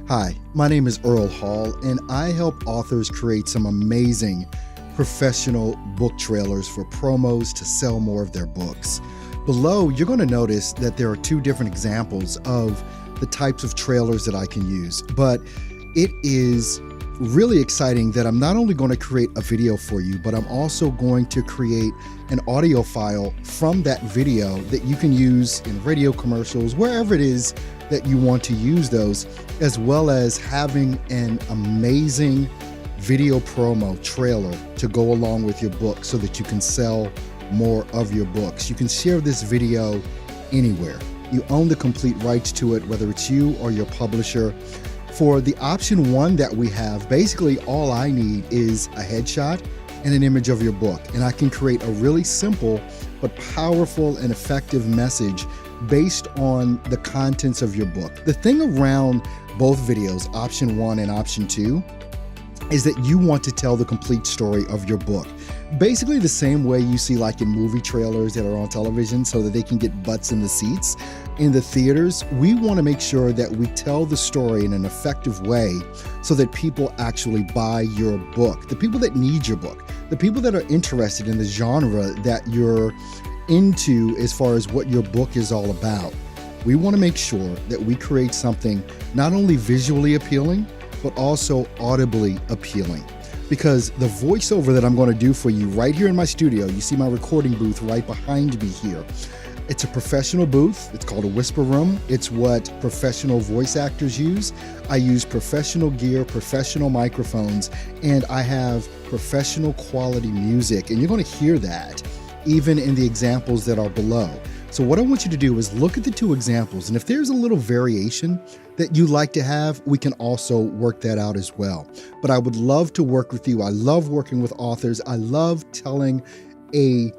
Hi, my name is Earl Hall, and I help authors create some amazing professional book trailers for promos to sell more of their books. Below, you're going to notice that there are two different examples of the types of trailers that I can use, but it is really exciting that I'm not only going to create a video for you, but I'm also going to create an audio file from that video that you can use in radio commercials, wherever it is that you want to use those, as well as having an amazing video promo trailer to go along with your book so that you can sell more of your books. You can share this video anywhere. You own the complete rights to it, whether it's you or your publisher. For the option one that we have, basically all I need is a headshot and an image of your book, and I can create a really simple but powerful and effective message based on the contents of your book. The thing around both videos, option one and option two, is that you want to tell the complete story of your book. Basically the same way you see like in movie trailers that are on television so that they can get butts in the seats. In the theaters, we want to make sure that we tell the story in an effective way so that people actually buy your book. The people that need your book, the people that are interested in the genre that you're into as far as what your book is all about. We want to make sure that we create something not only visually appealing, but also audibly appealing. Because the voiceover that I'm going to do for you right here in my studio, you see my recording booth right behind me here. It's a professional booth. It's called a whisper room. It's what professional voice actors use. I use professional gear, professional microphones, and I have professional quality music. And you're going to hear that even in the examples that are below. So what I want you to do is look at the two examples, and if there's a little variation that you like to have, we can also work that out as well. But I would love to work with you. I love working with authors. I love telling a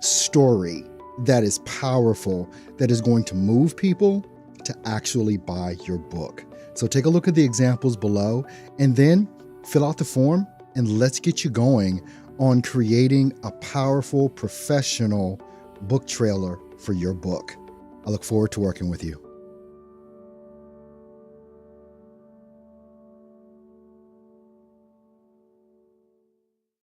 story that is powerful, that is going to move people to actually buy your book. So take a look at the examples below and then fill out the form, and let's get you going on creating a powerful professional book trailer for your book. I look forward to working with you.